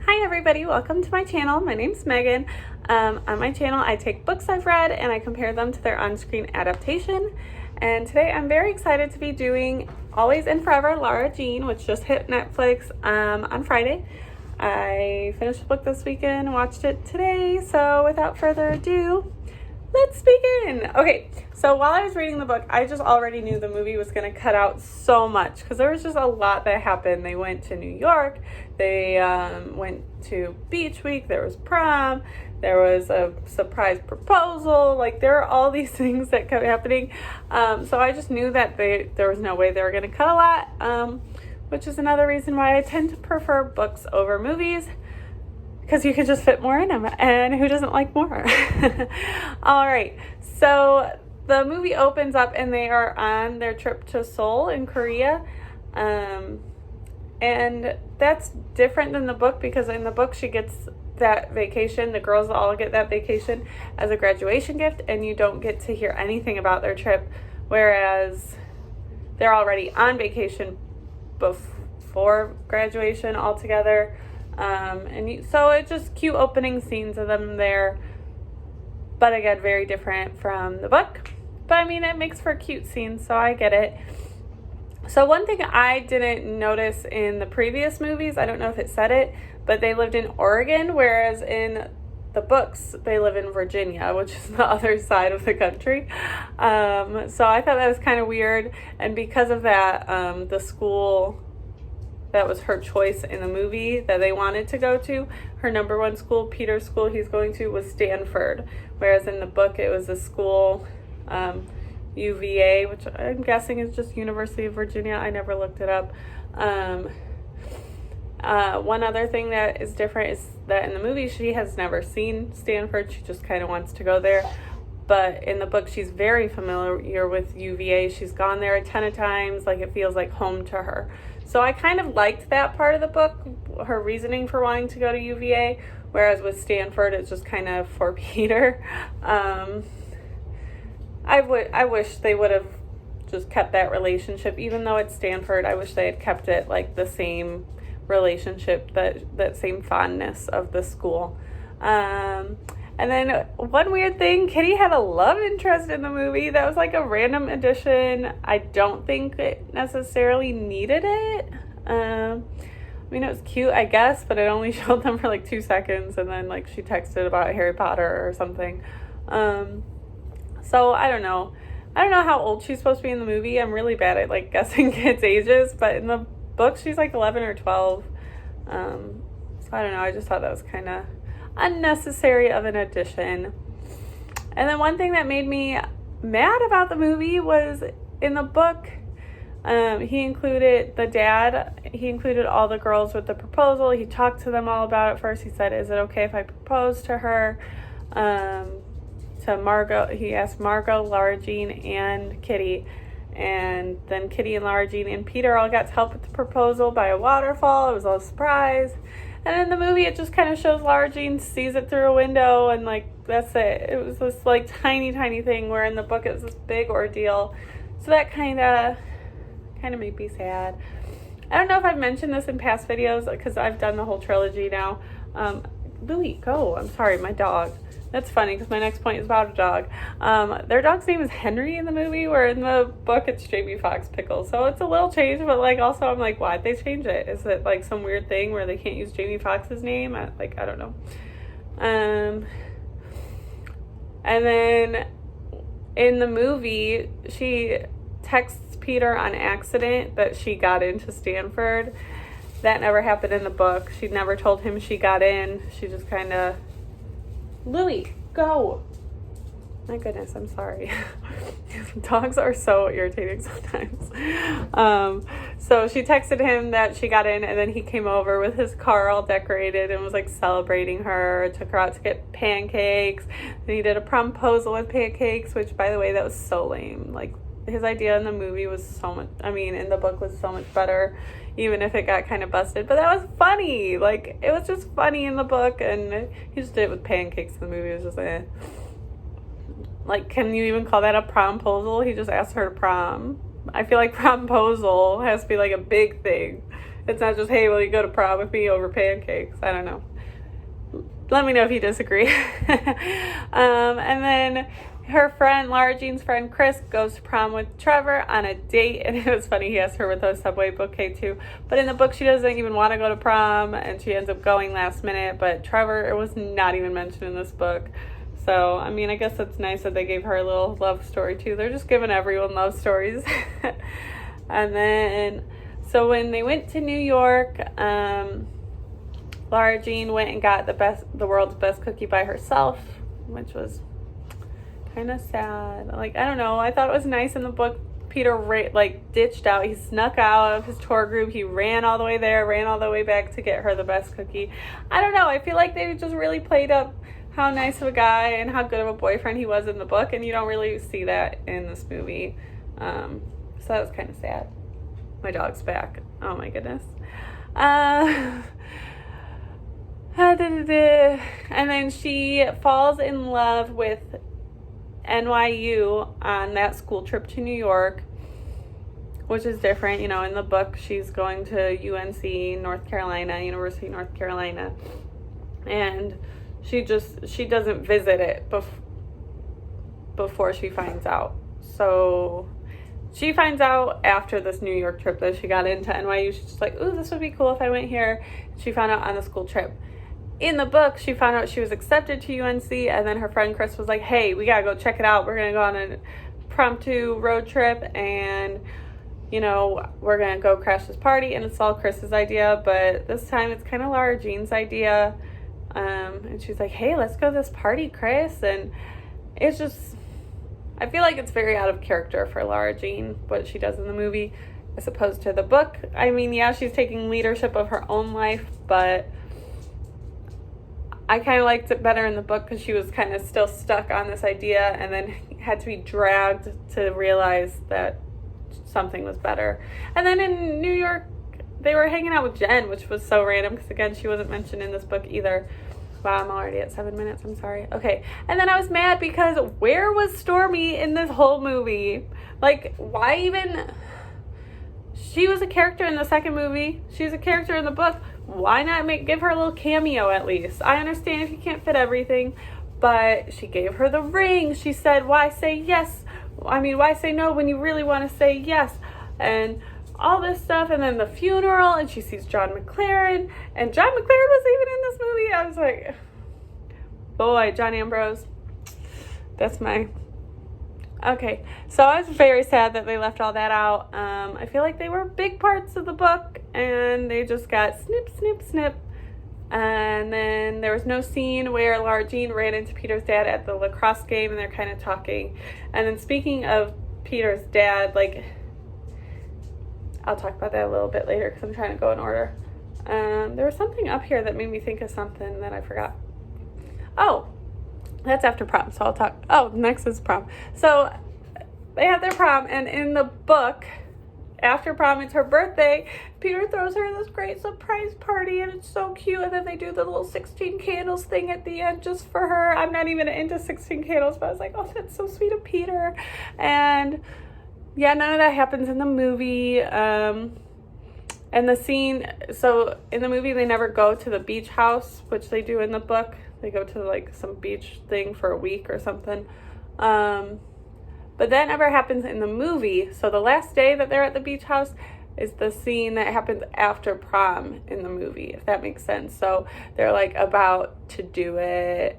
Hi everybody, welcome to my channel. My name's Megan. On my channel I take books I've read and I compare them to their on-screen adaptation. And today I'm very excited to be doing Always and Forever, Lara Jean, which just hit Netflix on Friday. I finished the book this weekend and watched it today, so without further ado, let's begin. Okay, so while I was reading the book, I just already knew the movie was going to cut out so much because there was just a lot that happened. They went to New York, they went to beach week, there was prom, there was a surprise proposal, like there are all these things that kept happening. So I just knew that there was no way they were going to cut a lot, which is another reason why I tend to prefer books over movies, because you could just fit more in them, and who doesn't like more? All right, so the movie opens up and they are on their trip to Seoul in Korea, and that's different than the book, because in the book she gets that vacation, the girls all get that vacation as a graduation gift, and you don't get to hear anything about their trip, whereas they're already on vacation before graduation altogether. So it's just cute opening scenes of them there, but again, very different from the book. But I mean, it makes for cute scenes, so I get it. So one thing I didn't notice in the previous movies, I don't know if it said it, but they lived in Oregon, whereas in the books, they live in Virginia, which is the other side of the country. So I thought that was kind of weird, and because of that, the school that was her choice in the movie that they wanted to go to, her number one school, Peter's school he's going to, was Stanford, whereas in the book it was a school, UVA, which I'm guessing is just University of Virginia. I never looked it up. One other thing that is different is that in the movie she has never seen Stanford. She just kind of wants to go there. But in the book, she's very familiar with UVA. She's gone there a ton of times. Like, it feels like home to her. So I kind of liked that part of the book, her reasoning for wanting to go to UVA, whereas with Stanford, it's just kind of for Peter. I wish they would have just kept that relationship. Even though it's Stanford, I wish they had kept it like the same relationship, that same fondness of the school. And then one weird thing, Kitty had a love interest in the movie. That was like a random addition. I don't think it necessarily needed it. I mean, it was cute, I guess, but it only showed them for like 2 seconds, and then like she texted about Harry Potter or something. So I don't know. I don't know how old she's supposed to be in the movie. I'm really bad at like guessing kids' ages, but in the book she's like 11 or 12. So I don't know. I just thought that was kind of unnecessary of an addition. And then one thing that made me mad about the movie was in the book, he included all the girls with the proposal. He talked to them all about it first. He said, is it okay if I propose to her? To Margot, he asked Margot, Lara Jean, and Kitty. And then Kitty and Lara Jean and Peter all got to help with the proposal by a waterfall. It was all a surprise. And in the movie, it just kind of shows Lara Jean sees it through a window, and like, that's it. It was this like tiny thing, where in the book it was this big ordeal. So that kind of made me sad. I don't know if I've mentioned this in past videos, because I've done the whole trilogy now. Louie, go. I'm sorry, my dog. That's funny, because my next point is about a dog. Their dog's name is Henry in the movie, where in the book it's Jamie Foxx Pickles. So it's a little change, but like also I'm like, why'd they change it? Is it like some weird thing where they can't use Jamie Foxx's name? I don't know. And then in the movie, she texts Peter on accident that she got into Stanford. That never happened in the book. She never told him she got in. She just kind of... Louie, go. My goodness, I'm sorry. Dogs are so irritating sometimes. So she texted him that she got in, and then he came over with his car all decorated and was like celebrating her, took her out to get pancakes. Then he did a promposal with pancakes, which, by the way, that was so lame. Like, his idea in the movie was in the book was so much better, even if it got kind of busted. But that was funny. Like, it was just funny in the book, and he just did it with pancakes in the movie. It was just like, can you even call that a promposal? He just asked her to prom. I feel like promposal has to be like a big thing. It's not just, hey, will you go to prom with me over pancakes? I don't know. Let me know if you disagree. And then her friend, Lara Jean's friend Chris, goes to prom with Trevor on a date. And it was funny, he asked her with a Subway bouquet too. But in the book, she doesn't even want to go to prom, and she ends up going last minute. But Trevor, it was not even mentioned in this book. So, I mean, I guess it's nice that they gave her a little love story too. They're just giving everyone love stories. And then, so when they went to New York, Lara Jean went and got the world's best cookie by herself, which was kind of sad. Like, I don't know. I thought it was nice in the book. Peter ditched out. He snuck out of his tour group. He ran all the way there, ran all the way back to get her the best cookie. I don't know. I feel like they just really played up how nice of a guy and how good of a boyfriend he was in the book, and you don't really see that in this movie. So that was kind of sad. My dog's back. Oh my goodness. And then she falls in love with NYU on that school trip to New York, which is different. You know, in the book, she's going to UNC, North Carolina, University of North Carolina, and she doesn't visit it before she finds out. So she finds out after this New York trip that she got into NYU. She's just like, ooh, this would be cool if I went here. She found out on the school trip. In the book, she found out she was accepted to UNC, and then her friend Chris was like, hey, we gotta go check it out. We're gonna go on an impromptu road trip, and, you know, we're gonna go crash this party. And it's all Chris's idea, but this time it's kind of Lara Jean's idea. And she's like, hey, let's go to this party, Chris. And it's just, I feel like it's very out of character for Lara Jean, what she does in the movie, as opposed to the book. I mean, yeah, she's taking leadership of her own life, but I kind of liked it better in the book because she was kind of still stuck on this idea and then had to be dragged to realize that something was better. And then in New York, they were hanging out with Jen, which was so random because, again, she wasn't mentioned in this book either. Wow, I'm already at 7 minutes. I'm sorry. Okay. And then I was mad because where was Stormy in this whole movie? Like, why even? She was a character in the second movie. She's a character in the book. Why not give her a little cameo at least? I understand if you can't fit everything, but she gave her the ring. She said, why say yes? I mean, why say no when you really want to say yes? And all this stuff, and then the funeral, and she sees John McLaren, and John McLaren was even in this movie. I was like, boy, John Ambrose, that's my... Okay, so I was very sad that they left all that out. I feel like they were big parts of the book, and they just got snip, snip, snip. And then there was no scene where Lara Jean ran into Peter's dad at the lacrosse game, and they're kind of talking. And then speaking of Peter's dad, like, I'll talk about that a little bit later because I'm trying to go in order. There was something up here that made me think of something that I forgot. Oh, that's after prom, so I'll talk. Oh, next is prom. So they have their prom, and in the book, after prom, it's her birthday. Peter throws her this great surprise party, and it's so cute. And then they do the little 16 candles thing at the end just for her. I'm not even into 16 candles, but I was like, oh, that's so sweet of Peter. And yeah, none of that happens in the movie. And the scene, so in the movie, they never go to the beach house, which they do in the book. They go to like some beach thing for a week or something. But that never happens in the movie. So the last day that they're at the beach house is the scene that happens after prom in the movie, if that makes sense. So they're like about to do it.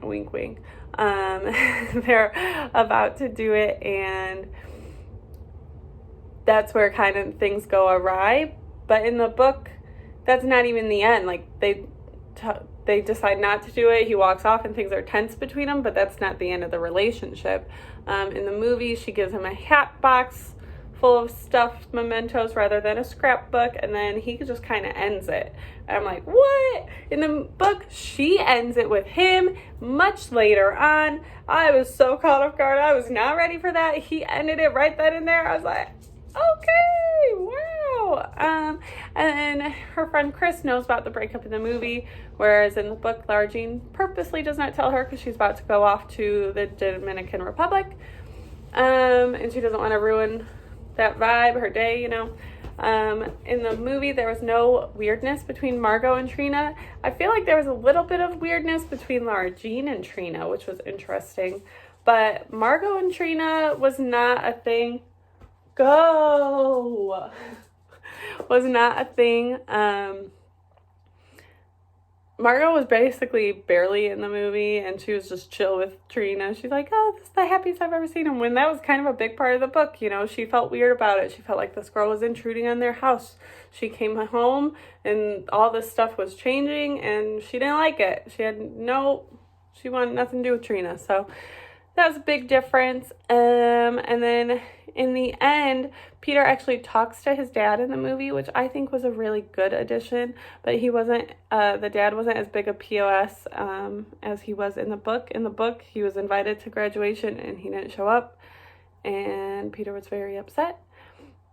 Wink, wink. They're about to do it, and that's where kind of things go awry. But in the book, that's not even the end. Like, they decide not to do it. He walks off and things are tense between them, but that's not the end of the relationship. In the movie, she gives him a hat box full of stuffed mementos rather than a scrapbook, and then he just kind of ends it. And I'm like, what? In the book, she ends it with him much later on. I was so caught off guard. I was not ready for that. He ended it right then and there. I was like, okay, wow. And then her friend Chris knows about the breakup in the movie, whereas in the book, Lara Jean purposely does not tell her because she's about to go off to the Dominican Republic, and she doesn't want to ruin that vibe, her day, you know. In the movie, there was no weirdness between Margot and Trina. I feel like there was a little bit of weirdness between Lara Jean and Trina, which was interesting. But Margot and Trina was not a thing. Go! Was not a thing. Margot was basically barely in the movie, and she was just chill with Trina. She's like, oh, this is the happiest I've ever seen him. When that was kind of a big part of the book, you know, she felt weird about it. She felt like this girl was intruding on their house. She came home, and all this stuff was changing, and she didn't like it. She wanted nothing to do with Trina. So that was a big difference. And then in the end, Peter actually talks to his dad in the movie, which I think was a really good addition, but the dad wasn't as big a POS as he was in the book. In the book, he was invited to graduation and he didn't show up, and Peter was very upset.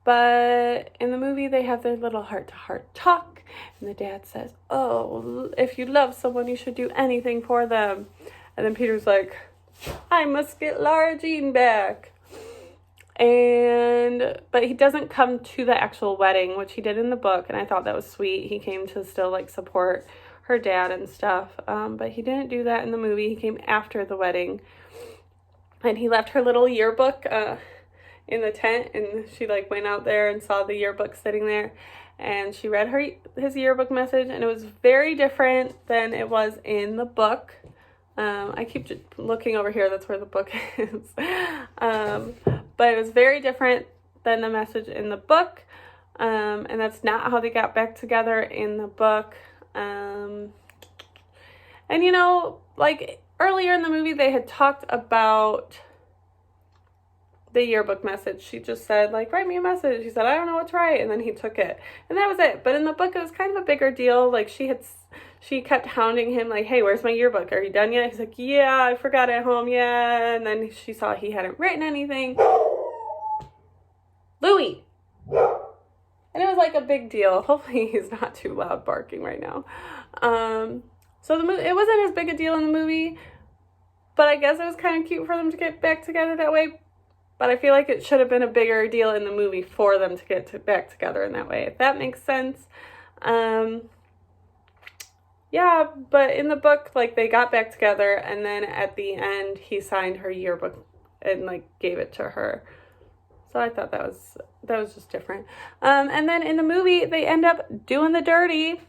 But in the movie, they have their little heart-to-heart talk, and the dad says, oh, if you love someone, you should do anything for them. And then Peter's like, I must get Lara Jean back. But he doesn't come to the actual wedding, which he did in the book, and I thought that was sweet. He came to still like support her dad and stuff, but he didn't do that in the movie. He came after the wedding, and he left her little yearbook in the tent, and she like went out there and saw the yearbook sitting there, and she read his yearbook message, and it was very different than it was in the book. I keep looking over here. That's where the book is. But it was very different than the message in the book. And that's not how they got back together in the book. And, you know, like earlier in the movie, they had talked about the yearbook message. She just said, like, write me a message. He said, I don't know what to write. And then he took it. And that was it. But in the book, it was kind of a bigger deal. Like, she kept hounding him, like, hey, where's my yearbook? Are you done yet? He's like, yeah, I forgot it at home, yeah. And then she saw he hadn't written anything. Louie! And it was like a big deal. Hopefully he's not too loud barking right now. So it wasn't as big a deal in the movie, but I guess it was kind of cute for them to get back together that way. But I feel like it should have been a bigger deal in the movie for them to get back together in that way, if that makes sense. Yeah, but in the book, like, they got back together, and then at the end, he signed her yearbook and, like, gave it to her. So I thought that was just different. And then in the movie, they end up doing the dirty.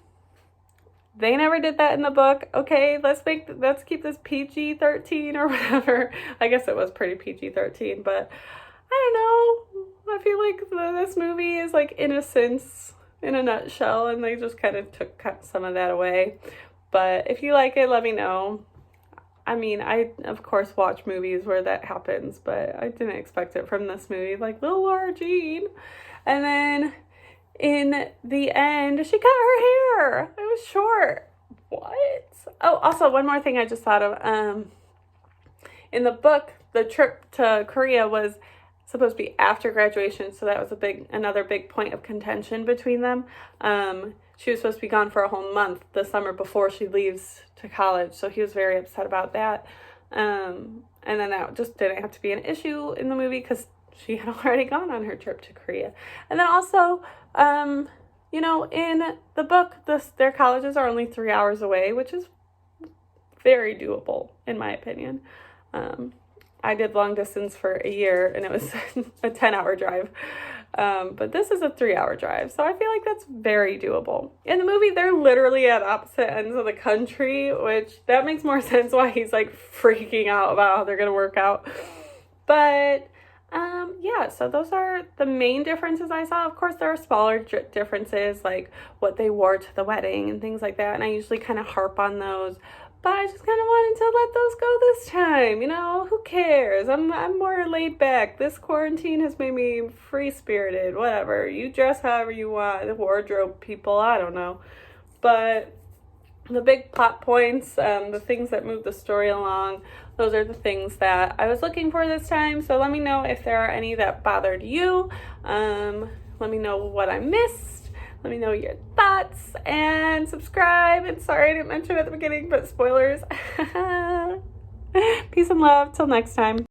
They never did that in the book. Okay, let's keep this PG-13 or whatever. I guess it was pretty PG-13, but I don't know. I feel like this movie is like innocence in a nutshell, and they just kind of cut some of that away. But if you like it, let me know. I mean, I, of course, watch movies where that happens, but I didn't expect it from this movie. Like, little Lara Jean. And then in the end, she cut her hair. It was short. What? Oh, also, one more thing I just thought of. In the book, the trip to Korea was supposed to be after graduation, so that was another big point of contention between them. She was supposed to be gone for a whole month the summer before she leaves to college, so he was very upset about that. And then that just didn't have to be an issue in the movie because she had already gone on her trip to Korea. And then also, you know, in the book, their colleges are only 3 hours away, which is very doable, in my opinion. I did long distance for a year, and it was a 10-hour drive. But this is a 3-hour drive, so I feel like that's very doable. In the movie, they're literally at opposite ends of the country, which that makes more sense why he's like freaking out about how they're going to work out. But yeah, so those are the main differences I saw. Of course, there are smaller differences, like what they wore to the wedding and things like that, and I usually kind of harp on those. But I just kind of wanted to let those go this time, you know, who cares? I'm more laid back. This quarantine has made me free-spirited, whatever. You dress however you want, the wardrobe people, I don't know. But the big plot points, the things that move the story along, those are the things that I was looking for this time. So let me know if there are any that bothered you. Let me know what I missed. Let me know your thoughts, and subscribe. And sorry I didn't mention it at the beginning, but spoilers. Peace and love. Till next time.